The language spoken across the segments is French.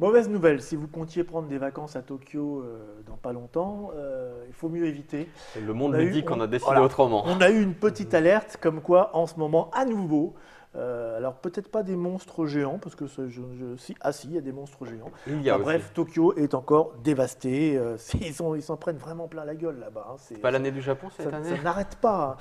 Mauvaise nouvelle, si vous comptiez prendre des vacances à Tokyo dans pas longtemps, il faut mieux éviter. Le monde On a nous eu, dit qu'on a décidé voilà, autrement. on a eu une petite alerte comme quoi en ce moment à nouveau, alors peut-être pas des monstres géants, parce que si, ah si, il y a des monstres géants. Il y a Enfin, aussi. bref, Tokyo est encore dévasté. Ils s'en prennent vraiment plein la gueule là-bas. Hein. C'est pas l'année du Japon cette année? Ça n'arrête pas.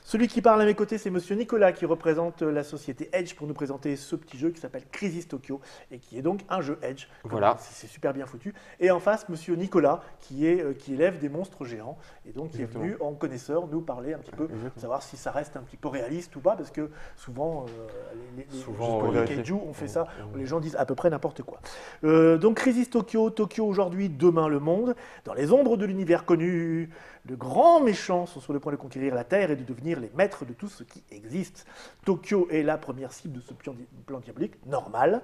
Celui qui parle à mes côtés, c'est Monsieur Nicolas qui représente la société Edge pour nous présenter ce petit jeu qui s'appelle Crisis Tokyo et qui est donc un jeu Edge. Voilà. C'est super bien foutu. Et en face, Monsieur Nicolas qui élève des monstres géants et donc qui est venu en connaisseur nous parler un petit peu, savoir si ça reste un petit peu réaliste ou pas, parce que souvent, les kaiju ont fait ça, où les gens disent à peu près n'importe quoi. Donc Crisis Tokyo, Tokyo aujourd'hui, demain le monde. Dans les ombres de l'univers connu, de grands méchants sont sur le point de conquérir la Terre et de devenir les maîtres de tout ce qui existe. Tokyo est la première cible de ce plan diabolique, normal.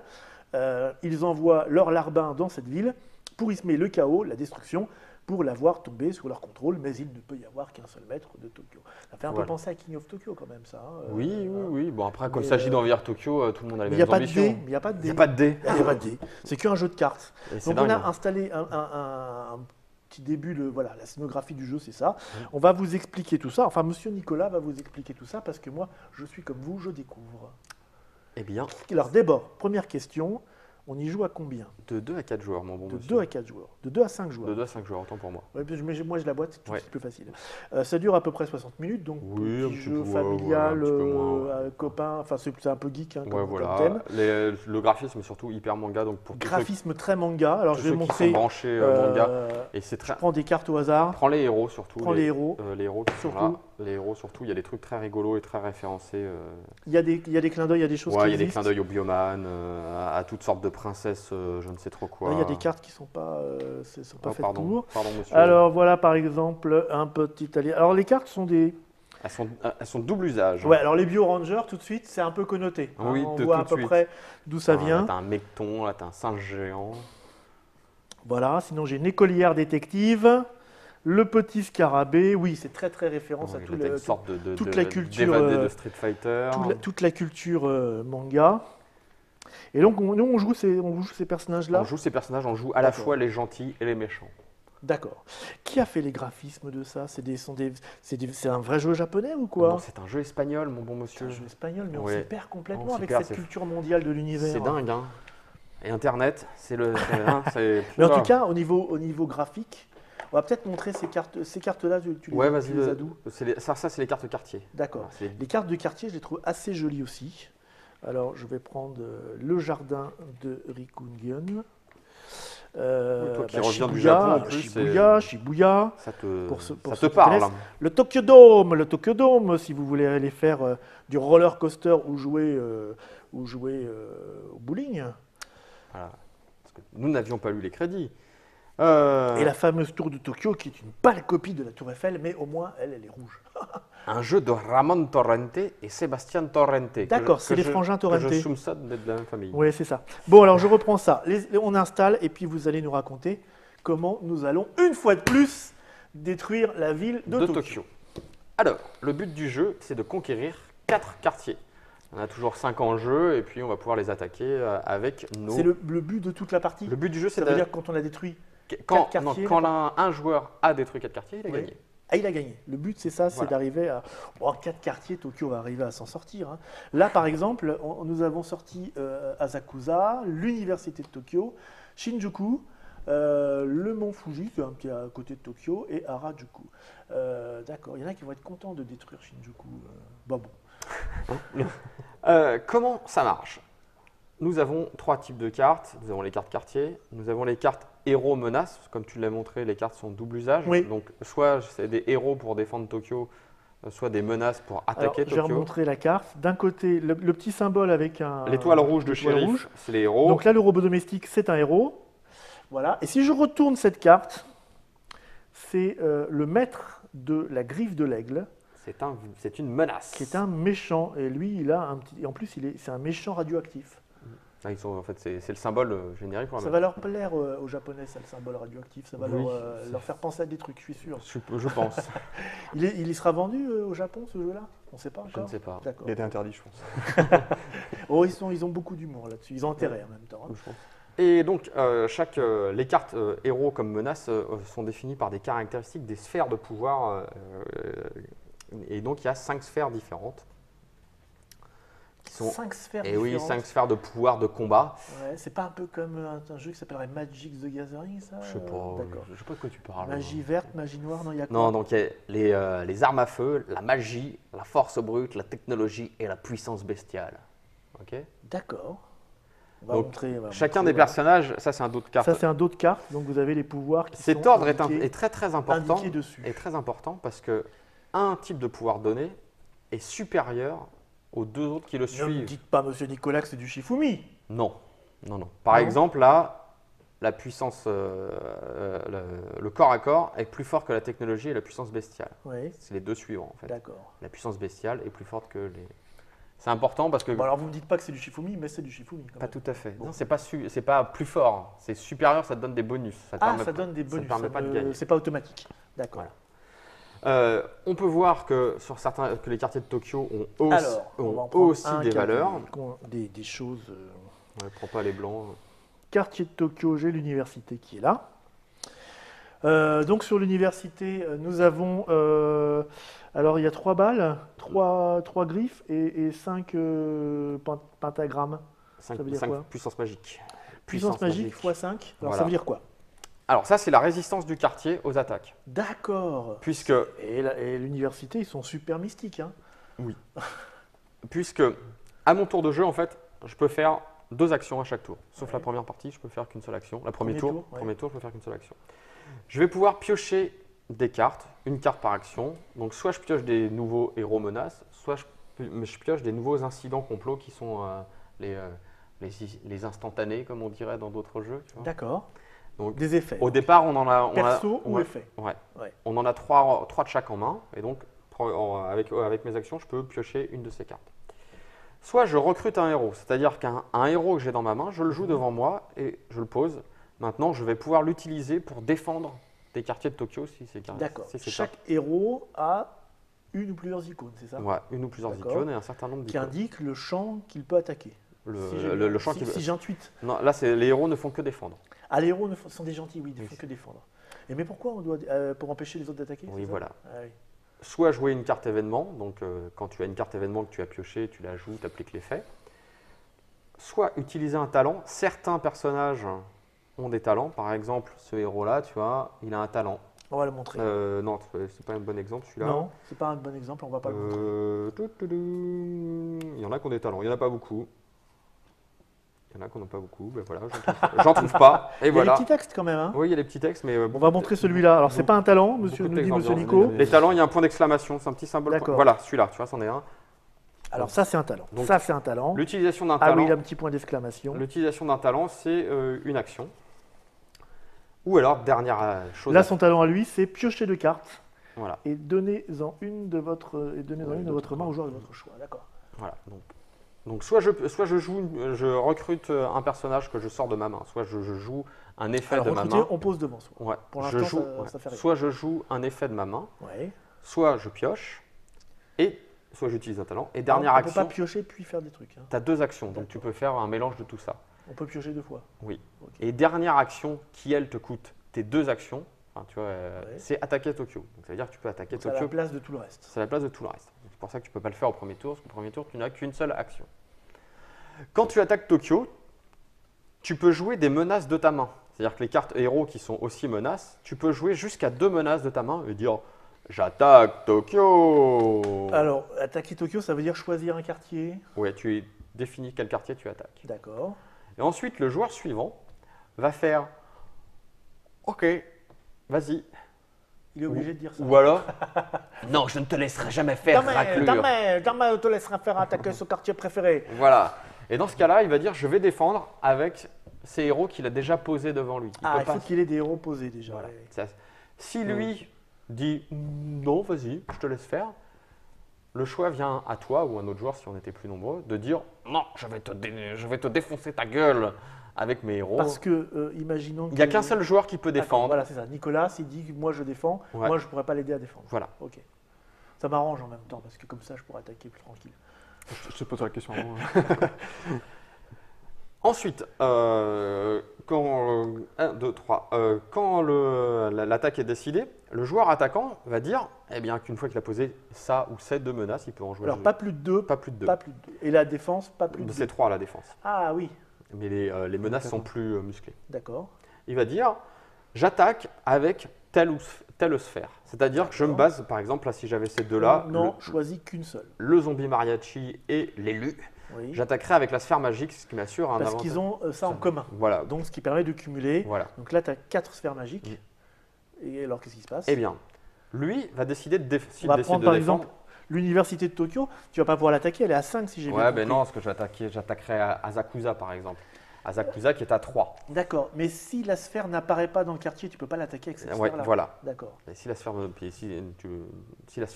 Ils envoient leurs larbins dans cette ville pour y semer le chaos, la destruction, pour la voir tomber sous leur contrôle, mais il ne peut y avoir qu'un seul maître de Tokyo. Ça fait un peu penser à King of Tokyo quand même, ça. Hein, oui. Bon, après, quand il s'agit d'envahir Tokyo, tout le monde a les mêmes ambitions. Mais il n'y a pas de dé. Il n'y a pas de dé. Il n'y a pas de dé. C'est qu'un jeu de cartes. Donc dingue. on a installé un petit début, voilà, la scénographie du jeu, c'est ça. On va vous expliquer tout ça. Enfin, Monsieur Nicolas va vous expliquer tout ça parce que moi, je suis comme vous, je découvre. Eh bien. Alors d'abord, première question. On y joue à combien? De 2 à 4 joueurs, mon bon De monsieur. 2 à 4 joueurs. De 2 à 5 joueurs. De 2 à 5 joueurs, autant pour moi. Ouais, moi, je la boîte, c'est tout de suite plus facile. Ça dure à peu près 60 minutes, donc Oui, petit jeu familial, copain, enfin c'est un peu geek hein, comme thème. Le graphisme est surtout hyper manga, donc pour graphisme très manga. Alors je vais montrer. Qui sont branchés manga, et c'est très. Je prends des cartes au hasard. Prends les héros surtout. Prends les héros. Les héros qui sont là. Les héros surtout, il y a des trucs très rigolos et très référencés. Il y a des clins d'œil, il y a des choses qui existent. Il y a des clins d'œil au Bioman, à toutes sortes de princesses, je ne sais trop quoi. Là, il y a des cartes qui ne sont pas faites pour. Pardon, monsieur. Alors voilà par exemple un petit allié. Alors les cartes sont des. Elles sont double usage. Ouais, alors les Bio Rangers, tout de suite, c'est un peu connoté. Oui, on voit à peu près d'où ça vient. Là, t'as un mecton, là, t'as un singe géant. Voilà, sinon j'ai une écolière détective. Le petit scarabée, oui, c'est très très référence à toute la culture de Street Fighter. Toute la culture manga. Et donc nous on joue ces personnages-là. On joue ces personnages, on joue à la fois les gentils et les méchants. D'accord. Qui a fait les graphismes de ça? C'est un vrai jeu japonais ou quoi? Non, c'est un jeu espagnol, mon bon monsieur. C'est un jeu espagnol, mais on s'y perd complètement avec cette culture mondiale de l'univers. C'est dingue, hein. Et Internet, c'est le. Mais en tout cas, au niveau graphique. On va peut-être montrer ces cartes-là, tu les as d'où? Ça, c'est les cartes quartier. D'accord. Les cartes de quartier, je les trouve assez jolies aussi. Alors, je vais prendre le jardin de Rikungen. Toi qui reviens du Japon, en plus, Shibuya. Ça te parle. Le Tokyo Dome, si vous voulez aller faire du roller coaster ou jouer au bowling. Voilà. Parce que nous n'avions pas lu les crédits. Et la fameuse tour de Tokyo, qui est une pâle copie de la tour Eiffel, mais au moins, elle est rouge. Un jeu de Ramon Torrente et Sébastien Torrente. D'accord, c'est les frangins Torrente. Je soupçonne d'être de la même famille. Oui, c'est ça. Bon, alors je reprends ça. On installe, et puis vous allez nous raconter comment nous allons, une fois de plus, détruire la ville de Tokyo. Alors, le but du jeu, c'est de conquérir 4 quartiers. On a toujours 5 en jeu, et puis on va pouvoir les attaquer avec nos... C'est le but de toute la partie? Le but du jeu, c'est Ça veut dire que quand on a détruit... Quand un joueur a détruit 4 quartiers, il a gagné. Ah, il a gagné. Le but, c'est ça, c'est d'arriver à... Bon, 4 quartiers, Tokyo va arriver à s'en sortir. Hein. Là, par exemple, nous avons sorti Asakusa, l'université de Tokyo, Shinjuku, le mont Fuji, qui est à côté de Tokyo, et Harajuku. D'accord, il y en a qui vont être contents de détruire Shinjuku. Bon. Comment ça marche? Nous avons 3 types de cartes. Nous avons les cartes quartier, nous avons les cartes héros menaces. Comme tu l'as montré, les cartes sont double usage. Oui. Donc, soit c'est des héros pour défendre Tokyo, soit des menaces pour attaquer Tokyo. Je vais remontrer la carte. D'un côté, le petit symbole avec l'étoile rouge de shérif, c'est les héros. Donc là, le robot domestique, c'est un héros. Voilà. Et si je retourne cette carte, c'est le maître de la griffe de l'aigle. C'est une menace. Qui est un méchant. Et lui, il a un petit. Et en plus, c'est un méchant radioactif. En fait, c'est le symbole générique. Ça va leur plaire aux Japonais, ça, le symbole radioactif. Ça va leur faire penser à des trucs, je suis sûr. Je pense. il y sera vendu au Japon, ce jeu-là? On ne sait pas encore. Je ne sais pas. Il était interdit, je pense. Oh, ils ont beaucoup d'humour là-dessus. Ils ont intérêt en même temps. Hein. Et donc, les cartes héros comme menace sont définies par des caractéristiques des sphères de pouvoir. Et donc, il y a 5 sphères différentes. Qui sont, 5 sphères et différentes. oui, 5 sphères de pouvoir de combat. Ouais, c'est pas un peu comme un jeu qui s'appellerait Magic the Gathering, ça? Je sais pas, D'accord. je sais pas de quoi tu parles. Magie verte, magie noire, non, il y a quoi? Non, donc il y a les armes à feu, la magie, la force brute, la technologie et la puissance bestiale. Ok. D'accord. On va Donc, montrer. chacun des personnages, ça c'est un dos de carte. Ça, c'est un dos de carte, donc vous avez les pouvoirs qui Cet sont ordre est très important. indiqués dessus. Est très important parce que un type de pouvoir donné est supérieur aux 2 autres qui le Ne me suivent. dites pas, monsieur Nicolas, que c'est du Shifumi. Non, non, non. Par Non. exemple, là, la puissance, le corps à corps est plus fort que la technologie et la puissance bestiale. Oui, C'est les 2 suivants en fait. d'accord. La puissance bestiale est plus forte que les. C'est important parce que. Bon, alors vous me dites pas que c'est du Shifumi, mais c'est du Shifumi. Quand Pas même. tout à fait. Bon. Non, c'est pas plus fort. C'est supérieur, ça te donne des bonus. Ça te Ah, permet ça pas- donne des bonus. Ça te permet pas de gagner. C'est pas automatique. D'accord. Voilà. On peut voir que sur certains, que les quartiers de Tokyo ont Alors, on va en prendre aussi un des qui a valeurs. des choses. Ouais, prends pas les blancs. Quartier de Tokyo, j'ai l'université qui est là. Donc sur l'université, nous avons. Alors il y a 3 balles, 3 griffes et 5 pentagrammes. 5, veut dire quoi? puissance magique. Puissance magique x 5. Alors Voilà. ça veut dire quoi? Alors ça, c'est la résistance du quartier aux attaques. D'accord. Puisque, Et l'université, ils sont super mystiques. Hein. puisque, à mon tour de jeu, en fait, je peux faire 2 actions à chaque tour. Sauf Ouais. la première partie, je peux faire qu'une seule action. La Premier tour, ouais. premier tour, je peux faire qu'une seule action. Je vais pouvoir piocher des cartes, une carte par action. Donc soit je pioche des nouveaux héros menaces, soit je pioche des nouveaux incidents complots qui sont les instantanés, comme on dirait dans d'autres jeux. Tu vois. D'accord. Donc, Des effets. au départ, on en a. Perso ou ouais, effet? ouais. Ouais. On en a 3 de chaque en main. Et donc, avec mes actions, je peux piocher une de ces cartes. Soit je recrute un héros, c'est-à-dire qu'un héros que j'ai dans ma main, je le joue devant moi et je le pose. Maintenant, je vais pouvoir l'utiliser pour défendre des quartiers de Tokyo si c'est D'accord. si c'est Chaque héros a une ou plusieurs icônes, c'est ça? Ouais, une ou plusieurs D'accord. icônes et un certain nombre Qui d'icônes. indique le champ qu'il peut attaquer. Le champ qui Si j'intuite. Non, là, les héros ne font que défendre. Ah, les héros sont des gentils, oui, ils ne Oui. font que défendre. Mais pourquoi on doit. Pour empêcher les autres d'attaquer? Oui, c'est ça? voilà. Ah oui. Soit jouer une carte événement, donc quand tu as une carte événement que tu as piochée, tu la joues, tu appliques l'effet. Soit utiliser un talent. Certains personnages ont des talents. Par exemple, ce héros-là, tu vois, il a un talent. On va le montrer. Non, c'est pas un bon exemple celui-là. Non, c'est pas un bon exemple, on va pas le montrer. Il y en a qui ont des talents, il n'y en a pas beaucoup. Il y en a qui n'en ont pas beaucoup, ben voilà, j'en trouve pas. Et Il y a voilà. des petits textes quand même. Hein. Oui, il y a les petits textes, mais On va montrer celui-là. Alors, c'est pas un talent, monsieur, beaucoup de nous dit textes monsieur ambiance. Nico. Les talents, il y a un point d'exclamation, c'est un petit symbole. D'accord. Voilà, celui-là, tu vois, c'en est un. Alors, ça, c'est un talent. Donc, Ça, c'est un talent. L'utilisation d'un Ah talent. oui, il a un petit point d'exclamation. L'utilisation d'un talent, c'est une action. Ou alors, dernière chose. Là, son talent à lui, c'est piocher 2 cartes Voilà, et donnez-en une de votre main au joueur de votre choix. D'accord. voilà. Donc soit je je recrute un personnage que je sors de ma main, soit je joue un effet Alors, de ma recruter, main. on pose devant soi. Ouais, Pour je l'instant, joue, ça fait rien. soit je joue un effet de ma main, Ouais. soit je pioche, et soit j'utilise un talent. Et On dernière ne peut pas action, piocher puis faire des trucs. Hein. tu as 2 actions, donc D'accord. tu peux faire un mélange de tout ça. On peut piocher 2 fois. Oui. Ok. Et dernière action qui, elle, te coûte tes 2 actions, enfin, tu vois, Ouais. c'est attaquer Tokyo. Donc ça veut dire que tu peux attaquer C'est à la Tokyo, place de tout le reste. c'est la place de tout le reste. C'est pour ça que tu ne peux pas le faire au premier tour, parce qu'au premier tour, tu n'as qu'une seule action. Quand tu attaques Tokyo, tu peux jouer des menaces de ta main. C'est-à-dire que les cartes héros qui sont aussi menaces, tu peux jouer jusqu'à 2 menaces de ta main et dire « J'attaque Tokyo !» Alors, attaquer Tokyo, ça veut dire choisir un quartier. Ouais, tu définis quel quartier tu attaques. D'accord. Et ensuite, le joueur suivant va faire « Ok, vas-y. Il est obligé de dire » ça. Ou alors « Non, je ne te laisserai jamais faire raclure. Jamais ne te laissera faire attaquer ce quartier préféré. » Voilà. Et dans ce cas-là, il va dire « Je vais défendre avec ces héros qu'il a déjà posés devant lui. » Ah, peut il pas- faut qu'il ait des héros posés déjà. Voilà. Ouais. Si lui dit non, vas-y, je te laisse faire, le choix vient à toi ou à un autre joueur si on était plus nombreux de dire non, je vais te défoncer ta gueule avec mes héros. Parce que, imaginons Il n'y a qu'un seul joueur qui peut D'accord, défendre. Voilà, c'est ça. Nicolas, s'il dit que moi je défends, Ouais. moi je pourrais pas l'aider à défendre. Voilà. Ok. Ça m'arrange en même temps parce que comme ça je pourrais attaquer plus tranquille. Je te pose la question. Ensuite, quand, 1, 2, 3, quand l'attaque est décidée, le joueur attaquant va dire eh bien, qu'une fois qu'il a posé ça ou ces deux menaces, il peut en jouer. Alors, pas plus de 2. Pas plus de 2. Pas plus de 2. Et la défense, pas plus de 2. C'est 3 la défense. Ah oui, Mais les menaces sont plus musclées. d'accord. Il va dire j'attaque avec telle sphère. C'est-à-dire que je me base, par exemple, là, si j'avais ces deux-là, Non, choisis qu'une seule. le zombie mariachi et l'élu, Oui. j'attaquerai avec la sphère magique, ce qui m'assure un Parce avantage. qu'ils ont ça en commun. Voilà. Donc, ce qui permet de cumuler. Voilà. Donc là, tu as 4 sphères magiques. Et alors, qu'est-ce qui se passe? Eh bien, lui va décider de On va prendre par exemple l'université de Tokyo. Tu vas pas pouvoir l'attaquer, elle est à 5 si j'ai bien Ouais, compris. ben non, parce que j'attaquerai à Asakusa par exemple. Asakusa qui est à 3. D'accord, mais si la sphère n'apparaît pas dans le quartier, tu peux pas l'attaquer avec cette Ouais, sphère-là. voilà. D'accord. Et si la sphère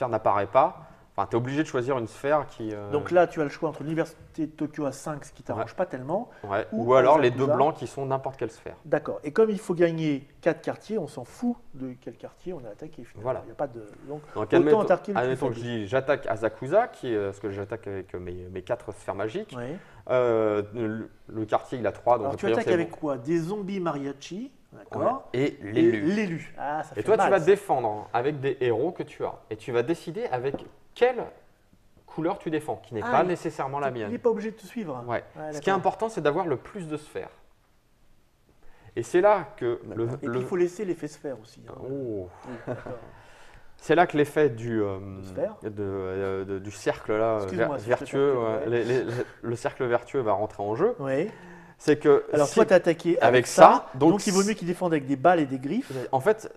n'apparaît pas, tu es obligé de choisir une sphère qui. Donc là, tu as le choix entre l'université de Tokyo à 5, ce qui t'arrange pas tellement. Ouais. ou Ou alors les Asakusa. deux blancs qui sont n'importe quelle sphère. D'accord. Et comme il faut gagner 4 quartiers, on s'en fout de quel quartier on a attaqué. Finalement. Voilà. Il y a pas de... Donc, Donc autant attaquer le plus admettons que je faible. dis j'attaque Asakusa, qui est ce que j'attaque avec mes 4 sphères magiques. Ouais. Le quartier il a 3. Donc Alors a tu priori, attaques c'est avec bon. quoi? Des zombies mariachi, d'accord. Ouais. Et Et l'élu. l'élu. Ah, ça Et fait toi, mal, tu vas ça. défendre avec des héros que tu as. Et tu vas décider avec quelle couleur tu défends, qui n'est pas nécessairement la Il n'est mienne. pas obligé de te suivre. Ouais. Ouais, Ce qui est d'accord. important, c'est d'avoir le plus de sphères. Et c'est là que Et puis il faut laisser l'effet sphère aussi. Hein. Oh. Oui, d'accord. C'est là que l'effet du sphère du cercle là, Excuse-moi, si je vertueux, t'ai coupé, le cercle vertueux va rentrer en jeu. Oui. C'est que Alors si- toi, tu as attaqué avec ça, ça, donc il vaut mieux qu'il défende avec des balles et des griffes. en fait,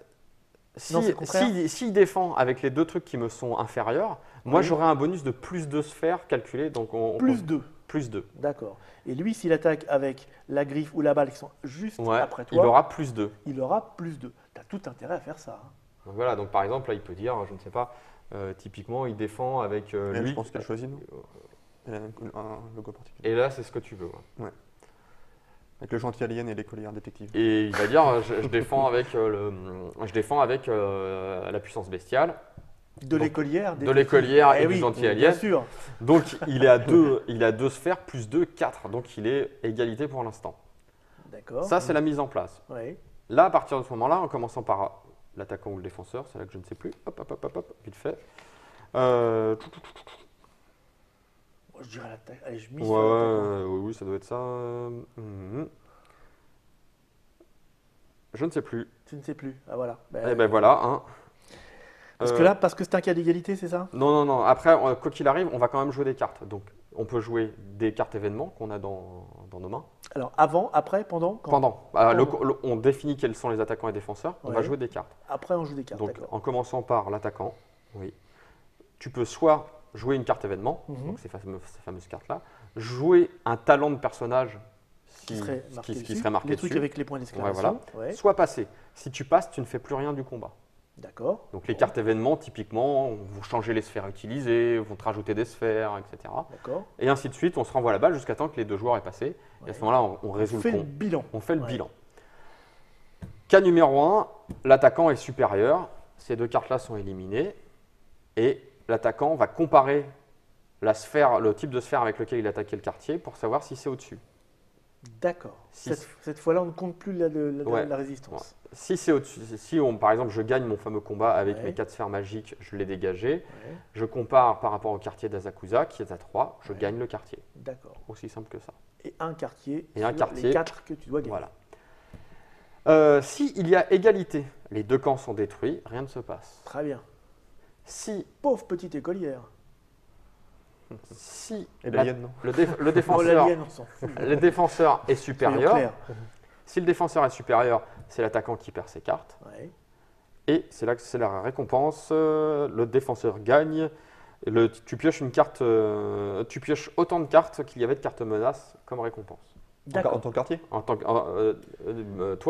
Non, c'est le contraire. s'il défend avec les deux trucs qui me sont inférieurs, moi Oui. j'aurai un bonus de plus 2 sphères calculées. Donc Plus 2. plus 2. D'accord. Et lui, s'il attaque avec la griffe ou la balle qui sont juste Ouais, après il toi, aura plus 2. il aura plus 2. Tu as tout intérêt à faire ça. Hein. Donc voilà, donc par exemple, là, il peut dire, je ne sais pas, typiquement, il défend avec Mais lui. je pense qu'elle choisit, non Elle a un logo particulier. Et là, c'est ce que tu veux. Ouais. Avec le gentil alien et l'écolière détective. Et il va dire, je défends avec, la puissance bestiale, De l'écolière. de l'écolière Eh et oui, du gentil bien alien. sûr. Donc il est à 2 sphères plus 2, 4. Donc il est égalité pour l'instant. D'accord. Ça, c'est la mise en place. Oui. Là, à partir de ce moment-là, en commençant par l'attaquant ou le défenseur, c'est là que je ne sais plus. Hop, hop, hop, hop, hop, vite fait. Moi, je dirais l'attaque. Allez, je mise Ouais, sur l'attaquant. oui, ça doit être ça. Je ne sais plus. Tu ne sais plus. Ah voilà. Eh ben voilà. Hein. Parce que là, parce que c'est un cas d'égalité, c'est ça? Non. Après, quoi qu'il arrive, on va quand même jouer des cartes. Donc, on peut jouer des cartes événements qu'on a dans nos mains. Alors avant, après, pendant? Quand Pendant. On définit quels sont les attaquants et défenseurs. On va Ouais. jouer des cartes. Après, on joue des cartes. Donc, D'accord. en commençant par l'attaquant, oui. Tu peux soit jouer une carte événement, Mhm. donc ces fameuses cartes-là, jouer un talent de personnage Qui serait marqué qui dessus. serait marqué Les trucs dessus. avec les points d'exclamation. Ouais. Soit passer. Si tu passes, tu ne fais plus rien du combat. D'accord. Donc les cartes événements, typiquement, vont changer les sphères utilisées, vont te rajouter des sphères, etc. D'accord. Et ainsi de suite, on se renvoie la balle jusqu'à temps que les deux joueurs aient passé. Et à Ouais. ce moment-là, on résout On le fait le compte. bilan. On fait le Ouais. bilan. Cas numéro 1, l'attaquant est supérieur. Ces deux cartes-là sont éliminées. Et l'attaquant va comparer le type de sphère avec lequel il attaquait le quartier pour savoir si c'est au-dessus. D'accord. Si- Cette fois-là, on ne compte plus Ouais. la résistance. Si c'est au-dessus, par exemple, je gagne mon fameux combat avec Ouais. mes 4 sphères magiques, je l'ai dégagé. Ouais. Je compare par rapport au quartier d'Asakusa qui est à 3, je Ouais. gagne le quartier. D'accord. Aussi simple que ça. Et un quartier. Et un sur quartier. Les 4 que tu dois gagner. Voilà. S'il y a égalité, les deux camps sont détruits, rien ne se passe. Très bien. Si, Pauvre petite écolière. si Et l'alien, non le Oh, défenseur, l'alien, on s'en fout. le défenseur est Soyons supérieur, clairs. si le défenseur est supérieur, c'est l'attaquant qui perd ses cartes. Ouais. Et c'est là que c'est la récompense. Le défenseur gagne. Tu pioches une carte, tu pioches autant de cartes qu'il y avait de cartes menaces comme récompense. En D'accord. tant que quartier Toi,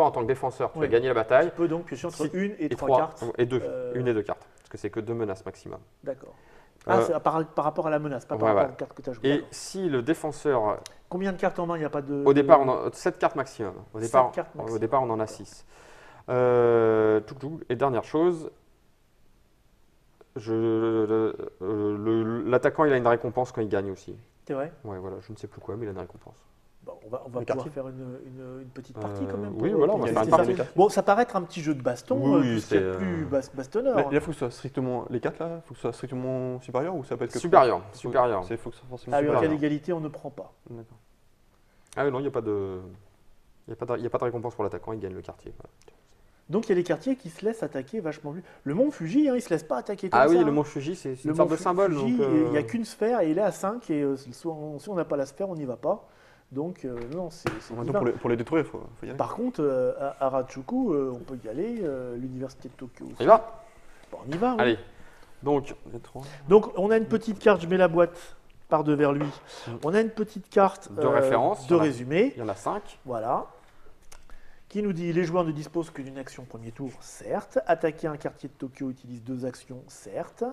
en tant que défenseur, tu Oui. as gagné la bataille. Tu peux donc piocher entre Si- 1 et 3 trois- cartes. et 2. Euh, Une et 2 cartes. Parce que c'est que 2 menaces maximum. D'accord. Ah, Euh, c'est par rapport à la menace, pas par ouais, rapport ouais. aux cartes que tu as jouées. Et D'accord. si le défenseur. Combien de cartes en main? Il n'y a pas de. Au départ, on a 7 cartes maximum. Au 7 départ, cartes maximum. au départ, on en a 6. Et dernière chose, l'attaquant il a une récompense quand il gagne aussi. C'est vrai? Ouais, voilà, je ne sais plus quoi, mais il a une récompense. Bon, on va Le pouvoir quartier. faire une petite partie quand même. oui, pour- voilà, pour on va faire tester une ça. partie. Bon, ça paraît être un petit jeu de baston, Oui, tout ce qu'il y a de c'est, plus bastonneur. Là, il faut que ce soit strictement. Les cartes là, il faut que ce soit strictement supérieur ou ça peut être que Supérieur, trois supérieur. Il faut que ce soit forcément Ah oui, en cas supérieur. d'égalité, on ne prend pas. D'accord. Ah oui, non, il n'y a pas de. Il n'y a pas de récompense pour l'attaquant, il gagne le quartier. Voilà. Donc il y a des quartiers qui se laissent attaquer vachement plus. Le mont Fuji, hein, il se laisse pas attaquer comme Ah ça. oui, hein. le mont Fuji, c'est Le une sorte mont de symbole. Fuji, donc, il n'y a qu'une sphère et il est à 5 et si on n'a pas la sphère, on n'y va pas. Donc non, c'est En même divin. temps, pour les détruire, il faut y aller. Par contre, à Harajuku, on peut y aller, l'université de Tokyo aussi. On y va. Bon, on y va, oui. Allez. Donc, Les trois. Donc on a une petite carte, je mets la boîte par devers lui. On a une petite carte De référence, de il y en a- résumé, il y en a 5. voilà, qui nous dit les joueurs ne disposent que d'une action premier tour, certes. Attaquer un quartier de Tokyo utilise 2 actions, certes.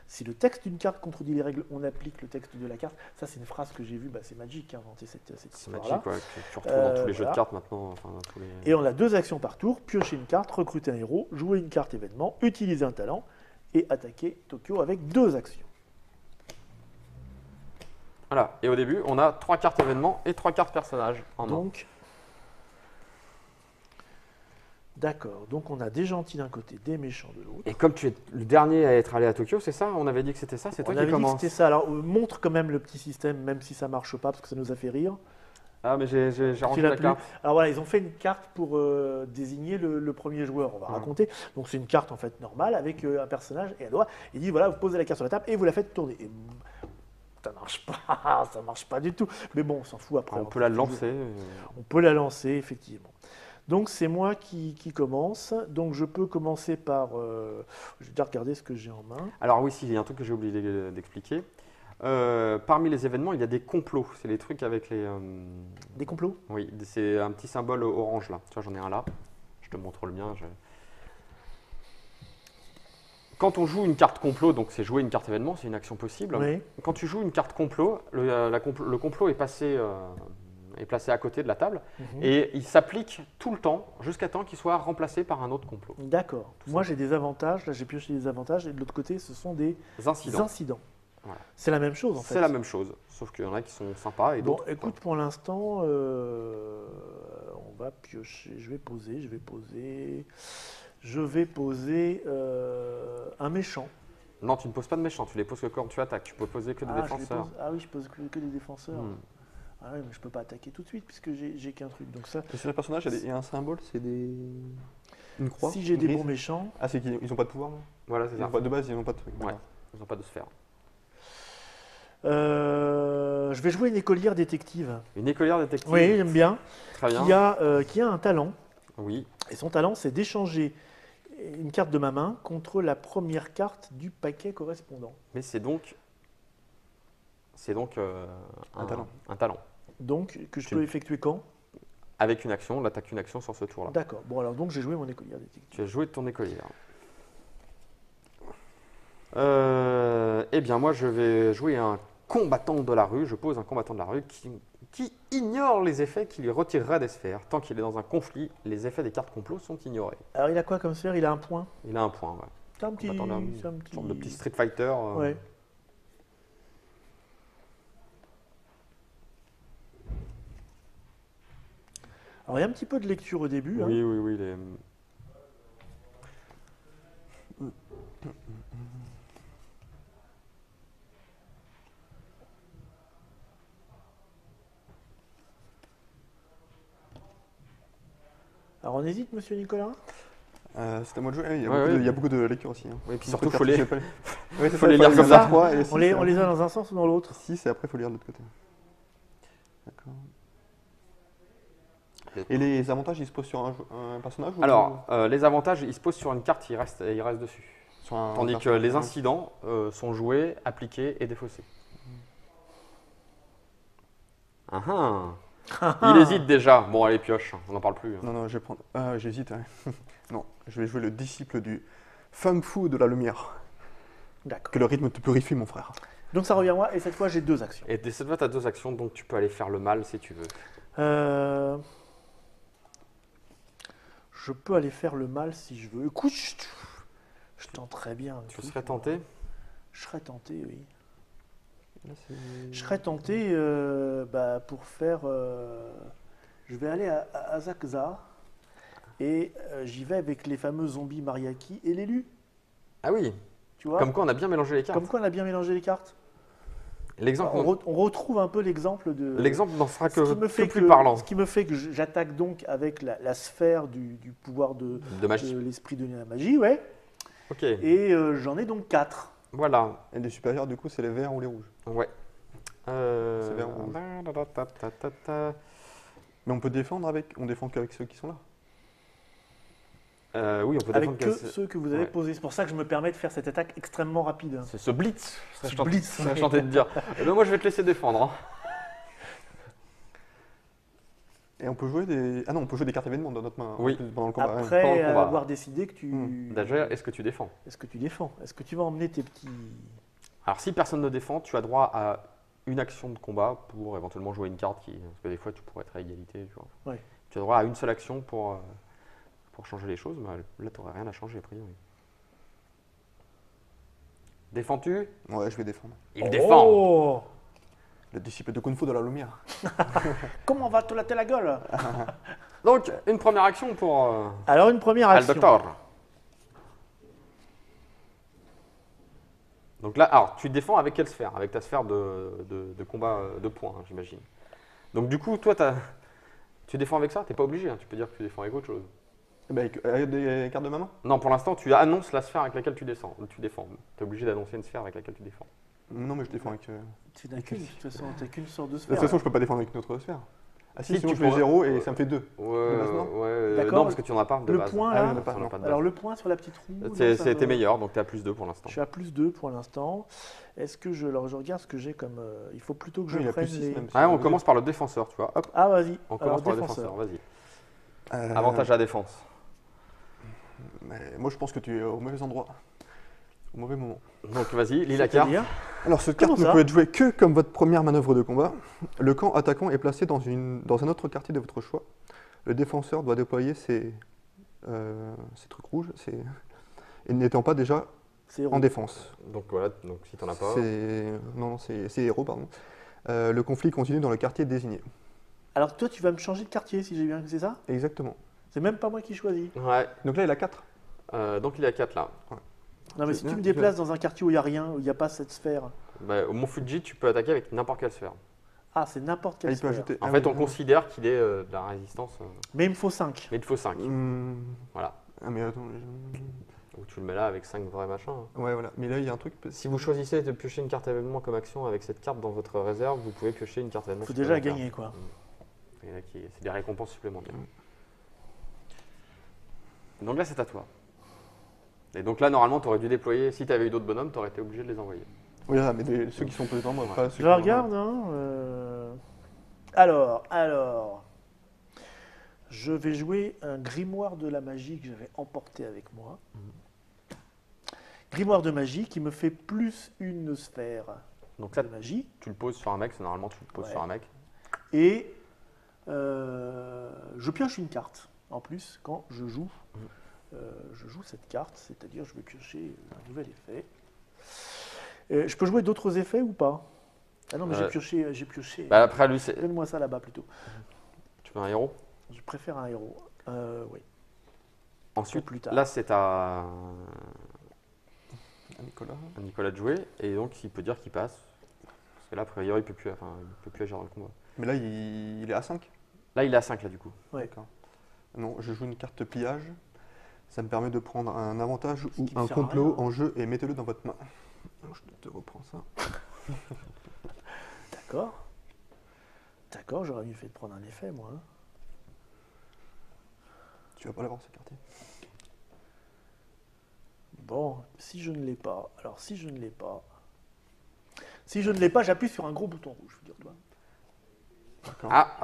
Si le texte d'une carte contredit les règles, on applique le texte de la carte. Ça, c'est une phrase que j'ai vue, bah, c'est Magic qui a inventé cette C'est histoire-là. magique, ouais, que tu retrouves dans tous les jeux voilà. de cartes maintenant. Enfin, dans tous les... Et on a 2 actions par tour, piocher une carte, recruter un héros, jouer une carte événement, utiliser un talent et attaquer Tokyo avec 2 actions. Voilà. Et au début, on a 3 cartes événements et 3 cartes personnages en main. Donc, d'accord, donc on a des gentils d'un côté, des méchants de l'autre. Et comme tu es le dernier à être allé à Tokyo, c'est ça? On avait dit que c'était ça? C'est toi On qui avait dit que commence. c'était ça. Alors, montre quand même le petit système, même si ça marche pas, parce que ça nous a fait rire. Ah, mais j'ai rangé l'as la plus. carte. Alors voilà, ils ont fait une carte pour désigner le premier joueur, on va raconter. Donc c'est une carte en fait normale avec un personnage et à droite. Il dit voilà, vous posez la carte sur la table et vous la faites tourner. Et, ça marche pas, ça marche pas du tout. Mais bon, on s'en fout après. On peut la lancer. On peut la lancer, effectivement. Donc c'est moi qui commence. Donc je peux commencer par... je vais déjà regarder ce que j'ai en main. Alors oui, si, il y a un truc que j'ai oublié d'expliquer. Parmi les événements, il y a des complots. C'est les trucs avec les... Des complots? Oui, c'est un petit symbole orange là. Tu vois, j'en ai un là. Je te montre le mien. Quand on joue une carte complot, donc c'est jouer une carte événement, c'est une action possible. Oui. Quand tu joues une carte complot, le complot est placé à côté de la table Mhm. et il s'applique tout le temps jusqu'à temps qu'il soit remplacé par un autre complot. D'accord. Moi j'ai des avantages. Là j'ai pioché des avantages et de l'autre côté ce sont des Les incidents, incidents. Voilà. C'est la même chose en fait. c'est la même chose, sauf qu'il y en a qui sont sympas et Bon, d'autres. écoute, pour l'instant, on va piocher. Je vais poser un méchant. Non, tu ne poses pas de méchants, tu les poses que quand tu attaques. Tu peux poser que des Je les défenseurs. pose- Ah oui, je pose que des défenseurs. Hmm. Ah oui, mais je peux pas attaquer tout de suite puisque j'ai qu'un truc. Donc ça, Et sur les personnages, il y a un symbole, c'est des. Une croix. si j'ai une des grise. bons méchants, Ah, c'est qu'ils n'ont pas de pouvoir non Voilà, c'est Ils ça. ont pas de base, ils n'ont pas de truc. Ouais. d'accord. Ils n'ont pas de sphère. je vais jouer une écolière détective. Une écolière détective. Oui, j'aime bien. Très bien. Qui a un talent. Oui. Et son talent, c'est d'échanger une carte de ma main contre la première carte du paquet correspondant. Mais c'est donc Un talent. Un talent. Donc, que je Tu- peux effectuer quand? Avec une action, là, tu une action sur ce tour-là. D'accord. Bon, alors donc j'ai joué mon écolière détective. Tu as joué de ton écolière. Eh bien, moi, je vais jouer un combattant de la rue. Je pose un combattant de la rue qui ignore les effets qui lui retirera des sphères. Tant qu'il est dans un conflit, les effets des cartes complot sont ignorés. Alors il a quoi comme sphère? Il a un point. Il a un point, ouais. C'est un petit, Combattant de la rue, c'est un une petit... sorte de petit Street Fighter. Ouais. Alors il y a un petit peu de lecture au début. Hein. Oui, oui, oui. Alors on hésite, monsieur Nicolas? C'est à moi de jouer. Il y a Ouais, beaucoup ouais. il y a beaucoup de lecture aussi. Hein. Oui, puis Beaucoup surtout, de faut les- cartes, Ouais, c'est faut ça, les lire comme ça. 3 et On les a dans un sens ou dans l'autre? 6 et après il faut lire de l'autre côté. D'accord. Et les avantages, ils se posent sur un personnage ou Alors, les avantages, ils se posent sur une carte, ils restent dessus. sur un Tandis que personnage les incidents sont joués, appliqués et défaussés. Ah ah. Il hésite déjà. Bon, allez, pioche, on n'en parle plus. Non, non, je vais prendre. Ah, j'hésite. Ouais. Non, je vais jouer le disciple du femme fou de la lumière. D'accord. Que le rythme te purifie, mon frère. Donc ça revient à moi et cette fois j'ai 2 actions. Et cette fois, tu as 2 actions, donc tu peux aller faire le mal si tu veux. Je peux aller faire le mal si je veux. Écoute, je tenterais bien. Tu serais tenté? Je serais tenté, oui. Là, Je serais tenté pour faire. Je vais aller à Asakusa et j'y vais avec les fameux zombies mariachi et l'élu. Ah oui, Tu vois? comme quoi on a bien mélangé les cartes. Comme quoi on a bien mélangé les cartes. L'exemple On retrouve un peu l'exemple de. l'exemple n'en sera Ce qui me que fait plus parlant. Ce qui me fait que j'attaque donc avec la sphère du pouvoir de Dommage. l'esprit de la magie, ouais. Ok, Et j'en ai donc 4. voilà. Et les supérieurs, du coup, c'est les verts ou les rouges. Ouais. C'est vert ou rouge. Mais on peut défendre avec. On défend qu'avec ceux qui sont là. Oui, on peut Avec défendre que ceux que vous avez ouais. posés. C'est pour ça que je me permets de faire cette attaque extrêmement rapide. C'est ce blitz. Ce Je blitz, ça, ouais. je tentais de dire. Eh ben, moi, je vais te laisser défendre. Hein. Et on peut jouer des. Ah non, on peut jouer des cartes événements dans notre main. Oui. Pendant le combat. Pendant Après le combat. avoir décidé que tu. D'ailleurs, est-ce que tu défends? Est-ce que tu défends? Est-ce que tu vas emmener tes petits. Alors, si personne ne défend, tu as droit à une action de combat pour éventuellement jouer une carte qui. Parce que des fois, tu pourrais être à égalité. Tu vois. Ouais. Tu as droit à une seule action pour changer les choses. Mais là, tu n'aurais rien à changer, a priori. Défends-tu? Ouais, je vais défendre. Il défend. Oh, Le disciple de Kung Fu de la lumière. comment on va te latter la gueule? Donc, une première action pour Alors, une première Al action. Doctor. Donc là, alors, tu défends avec quelle sphère? Avec ta sphère de combat de points, hein, j'imagine. Donc du coup, toi, tu défends avec ça? T'es pas obligé, hein, tu peux dire que tu défends avec autre chose. Bah, avec des cartes de main, non? Non, pour l'instant, tu annonces la sphère avec laquelle tu défends. Tu défends. Tu es obligé d'annoncer une sphère avec laquelle tu défends. Non, mais je défends avec. Tu n'as qu'une, de toute façon, t'as qu'une sorte de De sphère. toute façon, je peux pas défendre avec une autre sphère. Ah si, Si, sinon tu je fais pourrais. 0 et ça me fait 2. Ouais, base, non ouais, D'accord. non, parce que tu n'en as pas de Le base. point, Ah là, oui, on n'a pas, Tu n'en as non. pas de Alors, base. le point sur la petite roue. non, C'est ça tes me- meilleur, donc tu es à plus 2 pour l'instant. Je suis à plus 2 pour l'instant. Est-ce que je. Alors, je regarde ce que j'ai comme. Il faut plutôt que je Oui, il a prenne plus 6 les. même. Ah, on commence par le défenseur, tu vois. Hop, Ah, vas-y. on Alors, commence par le défenseur. défenseur, vas-y. Avantage à la défense. Mais moi, je pense que tu es au mauvais endroit. Au mauvais moment. Donc vas-y, lis la carte. C'est-à-dire Alors, cette Comment carte ne ça peut être jouée que comme votre première manœuvre de combat. Le camp attaquant est placé dans un autre quartier de votre choix. Le défenseur doit déployer ses trucs rouges, et n'étant pas déjà C'est en rouge. défense. Donc voilà, donc si t'en as pas. Non, c'est héros, pardon. Le conflit continue dans le quartier désigné. Alors, toi, tu vas me changer de quartier, si j'ai bien. C'est ça? Exactement. C'est même pas moi qui choisis. Ouais, Donc là, il a 4. donc il est à 4 là. Non, mais C'est si bien, tu me c'est déplaces dans un quartier où il n'y a rien, où il n'y a pas cette sphère. Bah, au Mont Fuji, tu peux attaquer avec n'importe quelle sphère. Ah, c'est n'importe quelle Il peut sphère. ajouter. En ah fait, oui, on considère qu'il est de la résistance, Mais il me faut 5. mais il te faut 5. Voilà. Ah, mais attends. Ou tu le mets là avec 5 vrais machins. hein. Ouais, voilà. Mais là, il y a un truc. Si vous choisissez de piocher une carte événement comme action avec cette carte dans votre réserve, vous pouvez piocher une carte événement. Il faut déjà supplémentaire. gagner, quoi. Il y en a c'est des récompenses supplémentaires. Donc là, c'est à toi. Et donc là, normalement, tu aurais dû déployer, si tu avais eu d'autres bonhommes, tu aurais été obligé de les envoyer. Oui, là, mais ceux qui sont posés devant moi, Ouais. pas ceux Je qui sont- regarde. Hein, Alors, je vais jouer un grimoire de la magie que j'avais emporté avec moi. Grimoire de magie qui me fait plus une sphère Donc là, de magie. tu le poses sur un mec, c'est normalement tu le poses Ouais. sur un mec. Et je pioche une carte en plus quand je joue. Je joue cette carte, c'est-à-dire je vais piocher un nouvel effet. Je peux jouer d'autres effets ou pas? Ah non, mais j'ai pioché. Bah après, lui, c'est. Donne-moi ça là-bas plutôt. Tu veux un héros. Je préfère un héros. Oui. Ensuite, Plus tard. là, c'est à Nicolas. Nicolas de jouer, et donc il peut dire qu'il passe. Parce que là, a priori, il peut plus agir dans le combat. Mais là, il est à 5. Là, il est à 5 là, du coup. Ouais. D'accord. Non, je joue une carte pillage. Ça me permet de prendre un avantage ou qui me un sert à complot rien. en jeu et mettez-le dans votre main. Alors, je te reprends ça. D'accord. D'accord, j'aurais mieux fait de prendre un effet, moi. Hein. Tu vas pas l'avoir ce quartier. Bon, si je ne l'ai pas. Alors, si je ne l'ai pas. Si je ne l'ai pas, j'appuie sur un gros bouton rouge, figure-toi. D'accord. Ah,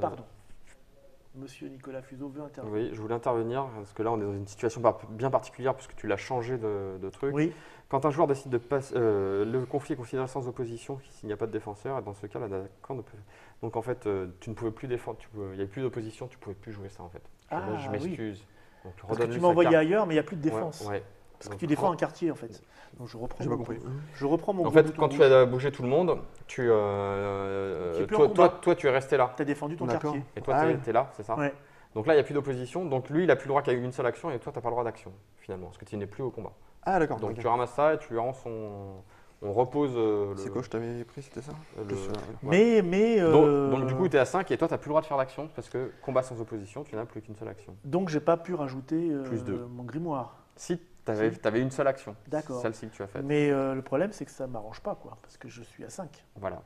Pardon. Monsieur Nicolas Fuseau veut intervenir. Oui, je voulais intervenir parce que là, on est dans une situation bien particulière puisque tu l'as changé de truc. Oui. Quand un joueur décide de passer, le conflit est considéré sans opposition s'il n'y a pas de défenseur, et dans ce cas, l'attaquant ne peut. Donc en fait, tu ne pouvais plus défendre, il n'y avait plus d'opposition, tu ne pouvais plus jouer ça en fait. Ah, je oui. m'excuse. Donc Parce que redonne-lui tu sa m'as envoyé carte. ailleurs, mais il n'y a plus de défense. Ouais, ouais. Parce que tu défends un quartier en fait. Donc je reprends, J'ai pas compris. je reprends mon En gros fait, bouton quand rouge. tu as bougé tout le monde, Qui est plus en combat. tu es resté là. Tu as défendu ton D'accord. quartier. Et toi, Ah tu oui. es là, c'est ça? Ouais. Donc là, il n'y a plus d'opposition. Donc lui, il a plus le droit qu'à une seule action et toi, tu n'as pas le droit d'action finalement, parce que tu n'es plus au combat. Ah, d'accord. Donc ok. tu ramasses ça et tu lui rends son. On repose C'est quoi, je t'avais pris, c'était ça Plus, ouais. Mais Donc, du coup, tu es à 5 et toi, tu n'as plus le droit de faire d'action parce que combat sans opposition, tu n'as plus qu'une seule action. donc j'ai pas pu rajouter Plus deux. mon grimoire. Si, tu avais une seule action. D'accord. Celle-ci que tu as faite. Mais le problème c'est que ça m'arrange pas quoi, parce que je suis à 5 Voilà.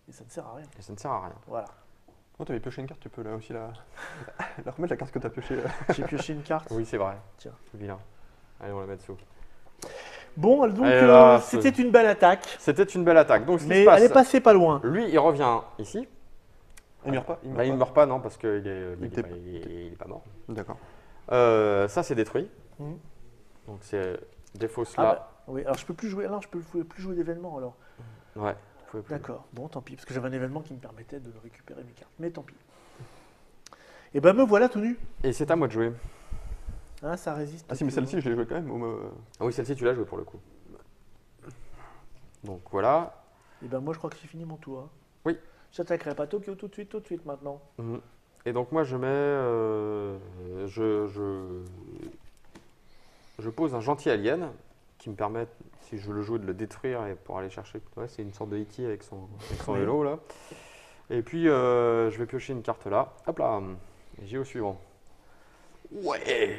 et ça ne sert à rien. Et ça ne sert à rien. Voilà. Oh, t'avais pioché une carte, tu peux là aussi la remettre la carte que t'as pioché. J'ai pioché une carte. Oui, c'est vrai. Tiens. Vilain. Allez, on la met dessous. Bon, donc Et là, c'était une belle attaque, C'était une belle attaque. Donc, ce qui mais se passe, elle est passée pas loin. lui, il revient ici. Il meurt pas. Bah, il ne meurt pas, non, parce qu'il est, Il était- il est pas mort. D'accord. Ça, c'est détruit. Mhm. Donc, c'est des fausses Ah là. bah, oui, alors je peux plus jouer. Non, je peux plus jouer d'événement alors. Ouais. vous pouvez plus. D'accord. Bon, tant pis, parce que j'avais un événement qui me permettait de récupérer mes cartes. Mais tant pis. Et ben me voilà tout nu. Et c'est à moi de jouer. Hein, ça résiste. Ah si, mais celle-ci, je l'ai jouée quand même. Ah oui, celle-ci, tu l'as jouée pour le coup. Donc, voilà. Et ben moi je crois que j'ai fini mon tour. Hein. Oui. J'attaquerai pas Tokyo tout de suite maintenant. Mhm. Et donc, moi, je mets. Je pose un gentil alien qui me permet, si je le joue, de le détruire et pour aller chercher. Ouais, c'est une sorte de E.T. avec son Oui. vélo là. Et puis, je vais piocher une carte là. Hop là. Et j'y vais au suivant. Ouais.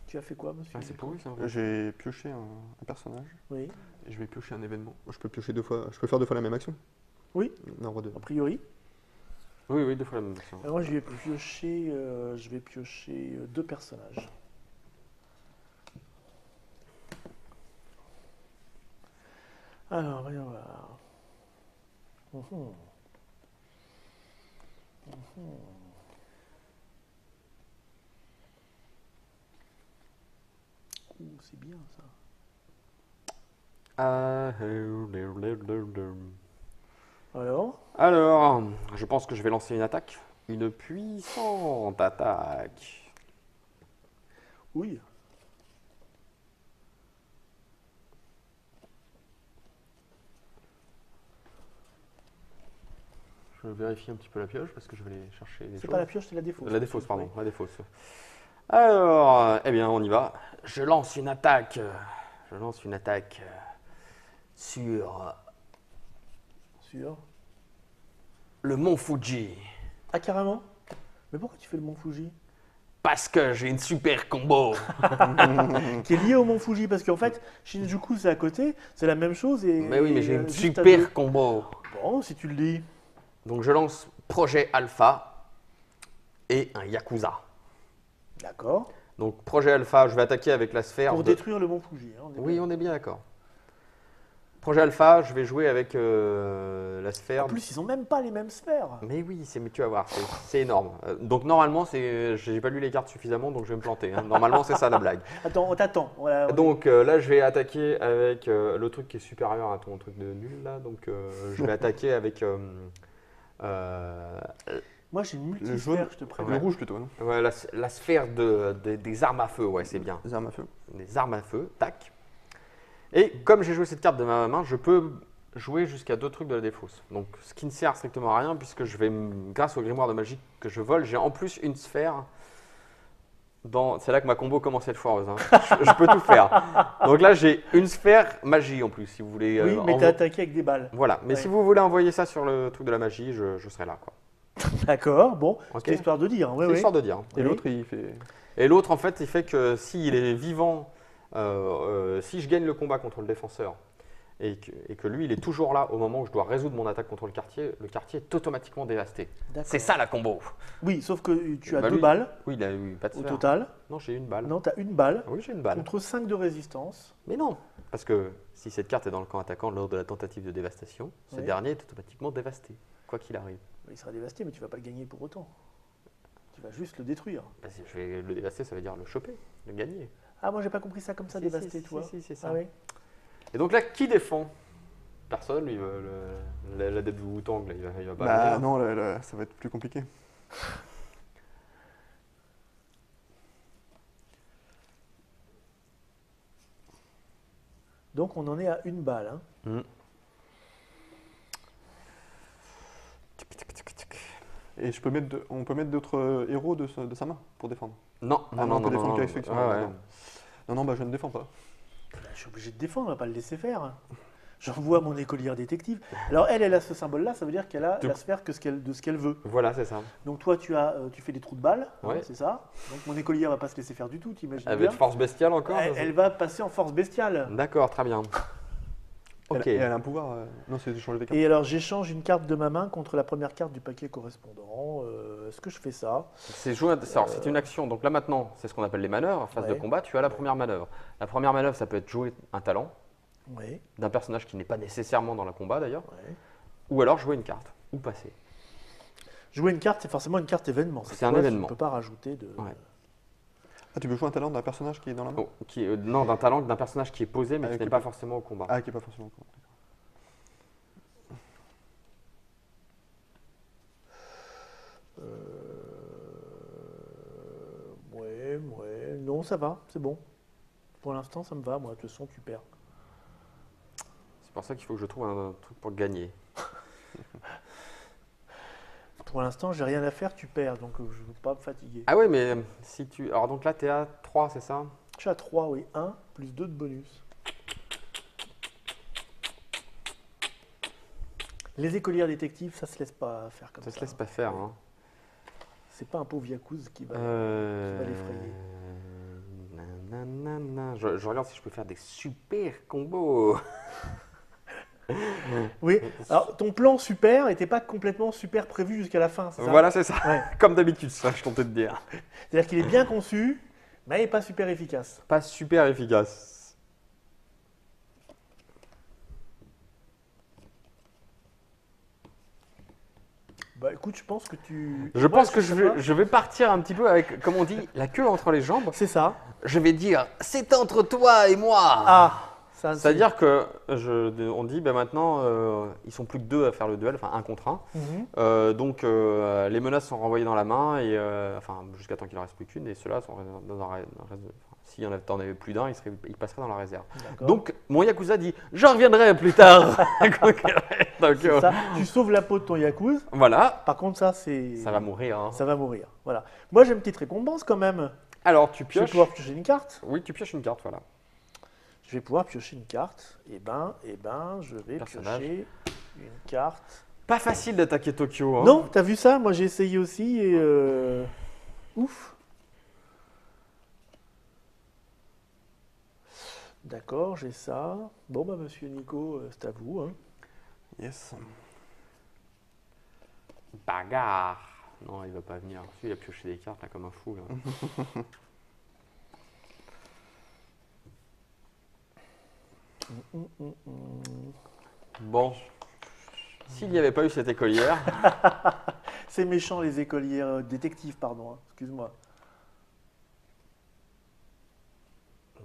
Tu as fait quoi, monsieur? Ah, c'est pourri ça. J'ai pioché un personnage Oui. et je vais piocher un événement. Je peux piocher 2 fois. Je peux faire 2 fois la même action. Oui. Nombre de. A priori. Oui, oui, deux fois la même action. Alors moi je vais piocher 2 personnages. Alors, voyons voir. Mhm. Mhm. Ouh, c'est bien ça. Alors, je pense que je vais lancer une attaque. Une puissante attaque. Oui. Je vérifie un petit peu la pioche parce que je vais aller chercher les C'est choses. pas la pioche, c'est la défausse. La défausse, pardon, la défausse. Alors, eh bien, on y va. Je lance une attaque. Je lance une attaque sur Sûr. le mont Fuji. Ah, carrément? Mais pourquoi tu fais le mont Fuji? Parce que j'ai une super combo. Qui est lié au mont Fuji, parce qu'en fait, Shinjuku c'est à côté, c'est la même chose. Et, Mais oui, mais j'ai une juste à deux. super combo. Bon, si tu le dis. Donc, je lance projet Alpha et un Yakuza. D'accord. Donc, projet Alpha, je vais attaquer avec la sphère. Pour de- détruire le mont Fuji. Hein, Oui, on est bien d'accord. Projet Alpha, je vais jouer avec la sphère. En plus, ils ont même pas les mêmes sphères. Mais oui, mais tu vas voir, c'est énorme. Donc normalement, j'ai pas lu les cartes suffisamment, donc je vais me planter. Hein. Normalement, c'est ça la blague. Attends, on t'attend. Voilà, Donc là, je vais attaquer avec le truc qui est supérieur à ton truc de nul là. Donc je vais attaquer avec moi, j'ai une Le multisphère, jaune, je te le préviens. rouge plutôt, non ouais, la sphère des armes à feu. Ouais, c'est bien. Les armes à feu. Des armes à feu, tac. Et comme j'ai joué cette carte de ma main, je peux jouer jusqu'à 2 trucs de la défausse. Donc ce qui ne sert strictement à rien puisque je vais, grâce au grimoire de magie que je vole, j'ai en plus une sphère. C'est là que ma combo commence à être foireuse. Hein. Je peux tout faire. Donc là j'ai une sphère magie en plus si vous voulez. Oui, mais t'as attaqué avec des balles. Voilà, mais Ouais. si vous voulez envoyer ça sur le truc de la magie, je serai là. Quoi. D'accord, bon, Ok. c'est histoire de dire. Hein, ouais, C'est ouais. histoire de dire. Et Oui. l'autre, il fait. Et l'autre, en fait, il fait que s'il est vivant, si je gagne le combat contre le défenseur et que lui, il est toujours là au moment où je dois résoudre mon attaque contre le quartier est automatiquement dévasté. D'accord. C'est ça la combo. Oui, sauf que tu as Bah, 2 lui- balles Oui, il a eu pas de au sphère. total. Non, j'ai une balle. Non, tu as une balle Ah oui, j'ai une balle. contre 5 de résistance. Mais non, parce que si cette carte est dans le camp attaquant lors de la tentative de dévastation, ce Oui. dernier est automatiquement dévasté, quoi qu'il arrive. Il sera dévasté, mais tu vas pas le gagner pour autant. Tu vas juste le détruire. Bah, si je vais le dévaster, ça veut dire le choper, le gagner. Ah, moi, j'ai pas compris ça comme ça, Si, dévasté, si, toi. si, c'est ça. Ah oui. Et donc là, qui défend? personne, lui, l'adepte de Wu-Tang, là, il va pas Bah venir. non, là, ça va être plus compliqué. Donc on en est à une balle. Hein. Hmm. Et on peut mettre d'autres héros de sa main pour défendre. Non, Ah non, on peut défendre non, qu'avec ceux qui sont ouais, là, ouais. d'accord. Non, bah je ne défends pas. Bah, je suis obligé de défendre, on va pas le laisser faire. Hein. J'envoie mon écolière détective. Alors elle a ce symbole-là, ça veut dire qu'elle a Du la coup- sphère de ce qu'elle veut. Voilà, c'est ça. Donc toi, tu fais des trous de balles, hein, Ouais. c'est ça. Donc mon écolière va pas se laisser faire du tout, t'imagines Avec bien. force bestiale encore Elle va passer en force bestiale. D'accord, très bien. Ok. Et elle a un pouvoir. Non, c'est de changer des cartes. Et alors j'échange une carte de ma main contre la première carte du paquet correspondant. Est-ce que je fais ça? C'est joué, alors, c'est une action. Donc là maintenant, c'est ce qu'on appelle les manœuvres. En phase de Ouais. combat, tu as la première manœuvre. La première manœuvre, ça peut être jouer un talent Oui. d'un personnage qui n'est pas nécessairement dans le combat d'ailleurs, Ouais. ou alors jouer une carte, ou passer. Jouer une carte, c'est forcément une carte événement. C'est un quoi, événement. Tu ne peux pas rajouter de. Ouais. Ah, tu veux jouer un talent d'un personnage qui est dans la main? Oh, non, d'un talent d'un personnage qui est posé, mais qui Qui n'est est pas pas- forcément au combat. Ah, qui est pas forcément. D'accord. Ouais. Non, ça va, c'est bon. Pour l'instant, ça me va. Moi, de toute façon, tu perds. C'est pour ça qu'il faut que je trouve un truc pour gagner. Pour l'instant, j'ai rien à faire, tu perds. Donc, je ne veux pas me fatiguer. Ah ouais, mais si tu. Alors donc là, tu es à 3, c'est ça? Je suis à 3, oui. 1 plus 2 de bonus. Les écolières détectives, ça se laisse pas faire comme ça. Ça se laisse pas faire. Hein. C'est pas un pauvre Yakuza qui va l'effrayer. Nanana. Je regarde si je peux faire des super combos. Oui, alors ton plan super n'était pas complètement super prévu jusqu'à la fin, c'est ça? Voilà, c'est ça. Ouais. Comme d'habitude, ça, je tentais de dire. C'est-à-dire qu'il est bien conçu, mais il n'est pas super efficace. Pas super efficace. Bah écoute, je pense que tu. Je Ouais, pense que sais pas. je vais partir un petit peu avec, comme on dit, la queue entre les jambes. C'est ça. Je vais dire, c'est entre toi et moi. Ah, ça. C'est-à-dire que on dit, ben maintenant, ils sont plus que 2 à faire le duel, enfin 1 contre 1. Mhm. Donc les menaces sont renvoyées dans la main et enfin jusqu'à temps qu'il en reste plus qu'une et ceux-là sont dans un reste. S'il y en avait plus d'un, ils passeraient dans la réserve. D'accord. Donc mon Yakuza dit, je reviendrai plus tard. Donc, C'est ça. Tu sauves la peau de ton Yakuza. voilà, Par contre, ça, c'est. ça va mourir. Hein. Ça va mourir. Voilà. Moi, j'ai une petite récompense quand même. Alors tu Je vais pioches. pouvoir piocher une carte. Oui, tu pioches une carte, voilà. Je vais pouvoir piocher une carte. Et ben, je vais Personnage. piocher une carte. Pas facile d'attaquer Tokyo. Hein. Non, t'as vu ça? Moi, j'ai essayé aussi et ouf. D'accord, j'ai ça. Bon, bah, monsieur Nico, c'est à vous. Hein. Yes. Bagarre. Non, il va pas venir. Si, il a pioché des cartes là comme un fou. Là. Bon. S'il n'y avait pas eu cette écolière, C'est méchant, les écolières détectives, pardon. Hein. Excuse-moi.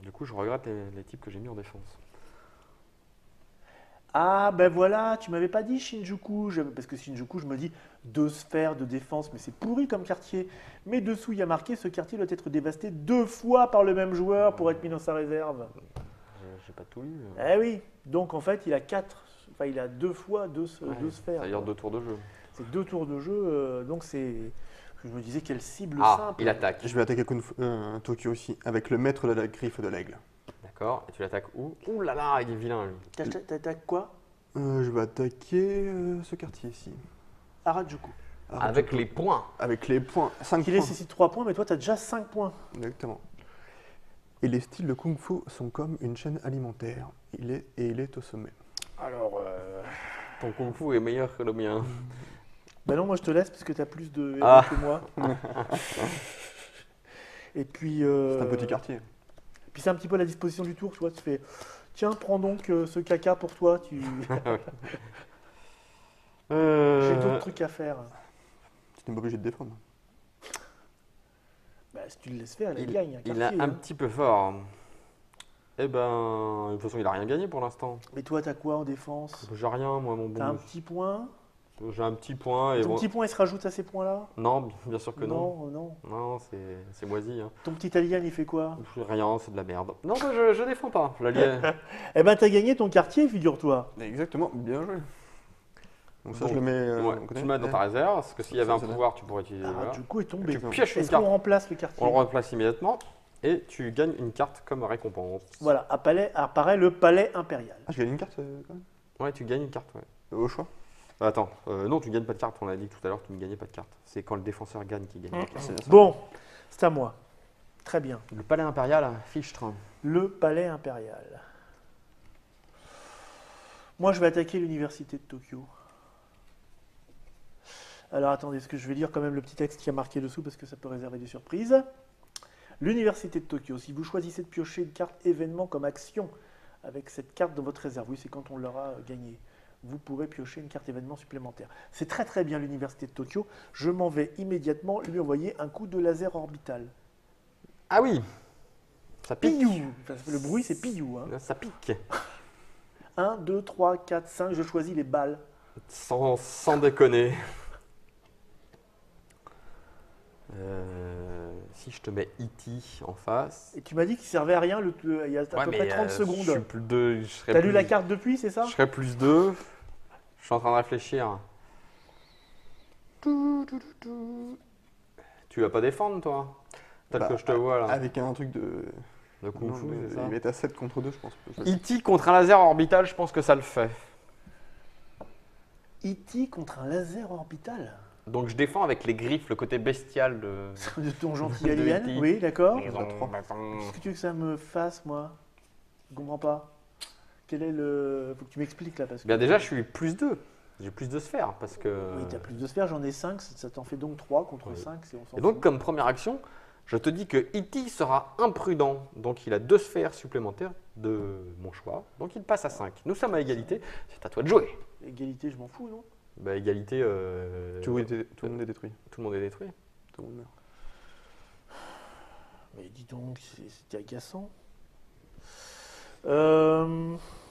du coup, je regrette les types que j'ai mis en défense. Ah, ben voilà, tu m'avais pas dit Shinjuku. Parce que Shinjuku, je me dis 2 sphères de défense, mais c'est pourri comme quartier. Mais dessous, il y a marqué ce quartier doit être dévasté 2 fois par le même joueur pour être mis dans sa réserve. J'ai pas tout lu. Eh oui, donc en fait, il a 4. Enfin, il a 2 fois 2 sphères. C'est-à-dire 2 tours de jeu. C'est 2 tours de jeu, donc c'est. Je me disais quelle cible Ah, simple. il attaque. Je vais attaquer Tokyo aussi, avec le maître de la griffe de l'aigle. D'accord. Et tu l'attaques où? Ouh là là, il est vilain lui. T'attaques quoi? Je vais attaquer ce quartier ici. Harajuku. Avec les points. Avec les points. 5 Qui points. nécessite 3 points, mais toi, tu as déjà 5 points. Exactement. Et les styles de Kung Fu sont comme une chaîne alimentaire. Il est au sommet. Alors. Ton kung fu est meilleur que le mien. Bah non, moi je te laisse parce que tu as plus de héros Ah. que moi. Et puis. C'est un petit quartier. Puis c'est un petit peu la disposition du tour, tu vois. Tu fais. Tiens, prends donc ce caca pour toi. J'ai d'autres trucs à faire. Tu n'es pas obligé de défendre. Bah, si tu le laisses faire, elle Il gagne. est quartier, un hein. petit peu fort. Eh ben, de toute façon, il a rien gagné pour l'instant. Mais toi, t'as quoi en défense? J'ai rien, moi, mon bon. T'as un petit point? J'ai un petit point. Et Ton bon... petit point, il se rajoute à ces points-là? Non, bien sûr que non. Non. Non, c'est moisi. Hein. Ton petit alien, il fait quoi? Rien, c'est de la merde. Non, bah, je défends pas. L'allié. Eh ben, t'as gagné ton quartier, figure-toi. Exactement, bien joué. Donc ça, Donc, je le mets. ouais, on tu connaît. le mets dans ta réserve, parce que s'il y avait un Ça, pouvoir, tu pourrais utiliser. Ah, Voilà. du coup, est tombé. Tu pioches une Est-ce carte. qu'on remplace le quartier? On le remplace immédiatement et tu gagnes une carte comme récompense. Voilà, apparaît le palais impérial. Ah, je gagne une carte quand même Ouais, tu gagnes une carte, ouais. au choix. Attends, non, tu gagnes pas de carte. On a dit tout à l'heure que tu ne gagnais pas de carte. C'est quand le défenseur gagne qu'il gagne des cartes. C'est bien ça. Bon, c'est à moi. Très bien. Le palais impérial, Fichtre. Le palais impérial. Moi, je vais attaquer l'université de Tokyo. Alors, attendez, ce que je vais lire quand même le petit texte qui a marqué dessous parce que ça peut réserver des surprises. L'université de Tokyo. Si vous choisissez de piocher une carte événement comme action avec cette carte dans votre réserve, oui, c'est quand on l'aura gagné, vous pourrez piocher une carte événement supplémentaire. C'est très très bien l'université de Tokyo. Je m'en vais immédiatement lui envoyer un coup de laser orbital. Ah oui, ça pique. Piou. Enfin, le bruit, c'est piou. Hein. Ça pique. 1, 2, 3, 4, 5, je choisis les balles. Sans déconner. Si je te mets E.T. en face. Et tu m'as dit qu'il servait à rien il y a à peu près 30 Je secondes. suis plus de, je serais T'as plus- lu la carte depuis, c'est ça? Je serais plus 2. Je suis en train de réfléchir. Tu vas pas défendre, toi? Tel Bah, que je te vois là. Avec un truc de. Le Kung Non, Fu, mais c'est ça. il va être à 7 contre 2, je pense. E.T. contre un laser orbital, je pense que ça le fait. E.T. contre un laser orbital Donc je défends avec les griffes, le côté bestial de. de ton gentil De alien. E.T. Oui, d'accord. Ils Qu'est-ce que tu veux que ça me fasse, moi? Je comprends pas. Quel est le. Faut que tu m'expliques là. Parce que... Bien déjà, je suis plus 2. J'ai plus de sphères parce que. Oui, t'as plus de sphères, j'en ai 5, ça t'en fait donc 3 contre Oui. 5 si on s'en Et donc, fout. comme première action, je te dis que E.T. sera imprudent. Donc, il a 2 sphères supplémentaires de mon choix. Donc, il passe à 5. Nous sommes à égalité. C'est à toi de jouer. Égalité, je m'en fous, non? Bah, égalité. Tout le monde est détruit. Tout le monde est détruit. Tout le monde meurt. Mais dis donc, c'était agaçant.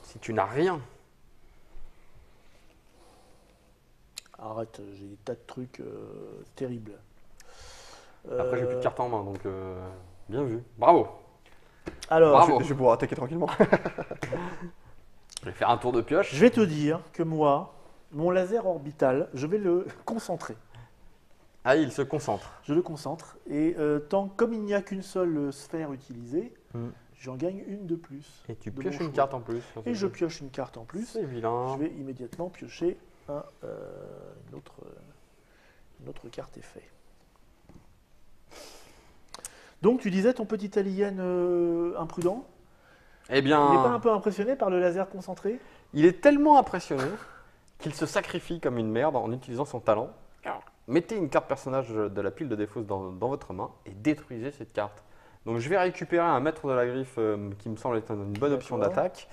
Si tu n'as rien, Arrête, j'ai des tas de trucs terribles. après, j'ai plus de carte en main. Donc, bien vu. Bravo. Alors, Bravo. Je vais pouvoir attaquer tranquillement. Je vais faire un tour de pioche. je vais te dire que moi, mon laser orbital, je vais le concentrer. Ah, il se concentre. Je le concentre et comme il n'y a qu'une seule sphère utilisée, Hmm. j'en gagne une de plus. Et tu de pioches mon une choix. carte en plus. Et je pioche une carte en plus. C'est vilain. Je vais immédiatement piocher une autre carte effet. Donc tu disais ton petit alien imprudent, Eh il n'est pas bien, un peu impressionné par le laser concentré? il est tellement impressionné qu'il se sacrifie comme une merde en utilisant son talent. Mettez une carte personnage de la pile de défausse dans votre main et détruisez cette carte. Donc je vais récupérer un maître de la griffe qui me semble être une bonne option D'accord. d'attaque.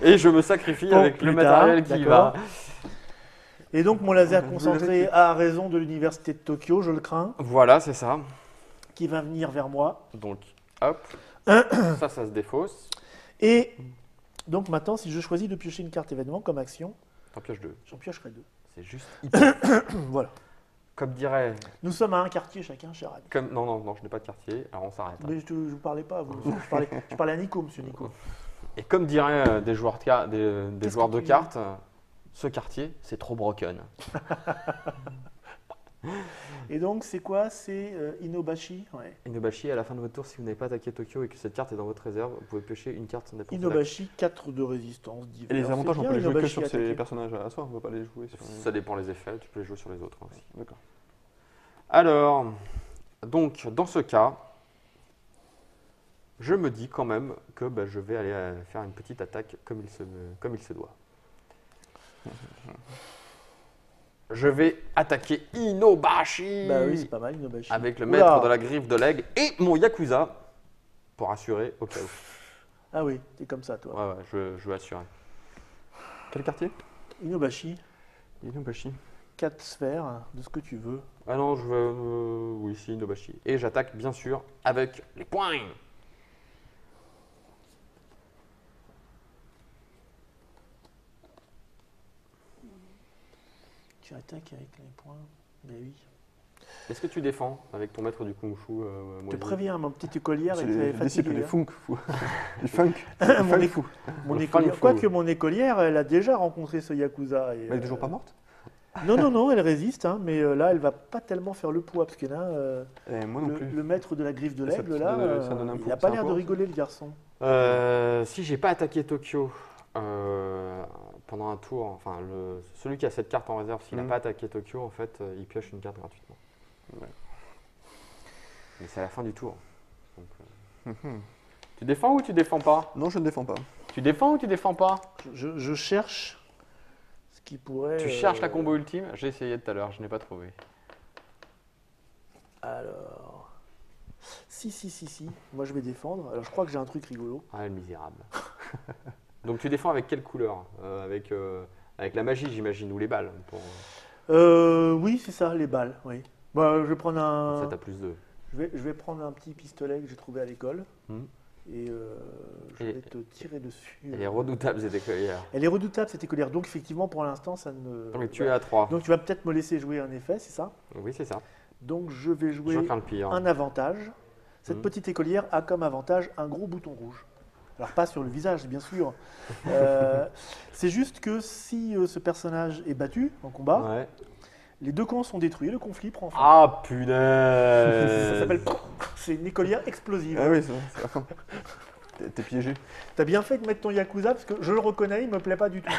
Et je me sacrifie Bon, avec le plus tard, matériel qui d'accord. va. Et donc mon laser Vous concentré l'avez a raison de l'université de Tokyo, je le crains, Voilà, c'est ça. qui va venir vers moi. Donc hop, ça se défausse. Et donc maintenant, si je choisis de piocher une carte événement comme action, T'en pioches 2. j'en piocherai 2. C'est juste hyper. Voilà. Comme dirait. Nous sommes à un quartier chacun, cher ami. Comme... Non, je n'ai pas de quartier, alors on s'arrête. Hein. Mais je ne vous parlais pas à vous. Je parlais à Nico, monsieur Nico. Et comme diraient des joueurs des Qu'est-ce joueurs que de tu cartes, ce quartier, c'est trop broken. Et donc, c'est quoi? C'est Inobashi, ouais. Inobashi, à la fin de votre tour, si vous n'avez pas attaqué Tokyo et que cette carte est dans votre réserve, vous pouvez piocher une carte sans dépenser d'action. Inobashi, 4 de résistance Et divers. les avantages, C'est on bien, peut les jouer que Inobashi sur ces attaqué. personnages à soi, on ne peut pas les jouer sur. Ça dépend les effets, tu peux les jouer sur les autres aussi. D'accord. Alors, donc, dans ce cas, je me dis quand même que je vais aller faire une petite attaque comme il se doit. Je vais attaquer Inobashi Bah oui, c'est pas mal, Inobashi. avec le Oula. maître de la griffe de l'aigle et mon Yakuza pour assurer au cas où. Ah oui, t'es comme ça, toi. Ouais, je veux assurer. Quel quartier Inobashi, Inobashi. 4 sphères, de ce que tu veux. Ah non, je veux. Oui, si, Inobashi. Et j'attaque bien sûr avec les poings. Tu attaques avec les points. Mais oui. Est-ce que tu défends avec ton maître du kung-fu Je te Moisi? préviens, mon petit écolière C'est est les fatiguée. disciples des hein. funk fous. Les funk. Mon Les funk fous. Mon Le écolière, fang-fu. quoique mon écolière, elle a déjà rencontré ce Yakuza. Et, Mais elle est toujours pas morte? Non, elle résiste, hein, mais là, elle va pas tellement faire le poids, parce que là, Moi non plus. le maître de la griffe de Ça- l'aigle, ça là, donne- ça donne un il point, n'a pas c'est l'air un de point, rigoler, le garçon. Si j'ai pas attaqué Tokyo pendant un tour, enfin celui qui a cette carte en réserve, s'il n'a Mhm. pas attaqué Tokyo, en fait, il pioche une carte gratuitement. Ouais. Mais c'est à la fin du tour. Donc, Mhm. tu défends ou tu défends pas? Non, je ne défends pas. Tu défends ou tu défends pas? Je cherche ce qui pourrait... Tu cherches la combo ultime? J'ai essayé tout à l'heure, je n'ai pas trouvé. Alors... Si. Moi, je vais défendre. Alors, je crois que j'ai un truc rigolo. Ah, le misérable. Donc tu défends avec quelle couleur? Avec la magie, j'imagine, ou les balles pour... Oui, c'est ça, les balles, oui. Bah, je vais prendre Ça, un... t'as plus de... Je vais prendre un petit pistolet que j'ai trouvé à l'école. Mhm. Et je Et- vais te tirer dessus. Elle est redoutable, cette écolière. Elle est redoutable, cette écolière. Donc, effectivement, pour l'instant, ça ne... Donc tu es à 3. Donc, tu vas peut-être me laisser jouer un effet, c'est ça? Oui, c'est ça. Donc, je vais Je jouer crains le pire. un avantage. Cette Mhm. petite écolière a comme avantage un gros bouton rouge. Alors, pas sur le visage, bien sûr. C'est juste que si ce personnage est battu en combat, Ouais. les deux camps sont détruits, le conflit prend fin. Ah, punaise! Ça s'appelle... C'est une écolière explosive. Ah oui, c'est la fin. T'es piégé. T'as bien fait de mettre ton Yakuza, parce que je le reconnais, il me plaît pas du tout.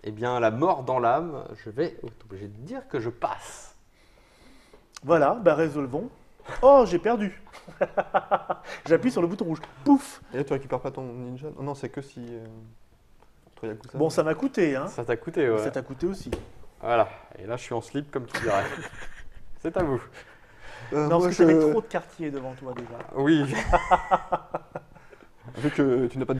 Eh bien, la mort dans l'âme, je vais être obligé de dire que je passe. Voilà, bah résolvons. Oh, j'ai perdu. J'appuie sur le bouton rouge. Pouf. Et là, tu récupères pas ton ninja? Non, c'est que si. Ton Yakuza. Bon, ça m'a coûté, hein. Ça t'a coûté, ouais. Ça t'a coûté aussi. Voilà. Et là, je suis en slip, comme tu dirais. C'est à vous. Non, moi, parce que t'avais trop de quartiers devant toi déjà. Oui. Vu que tu n'as pas de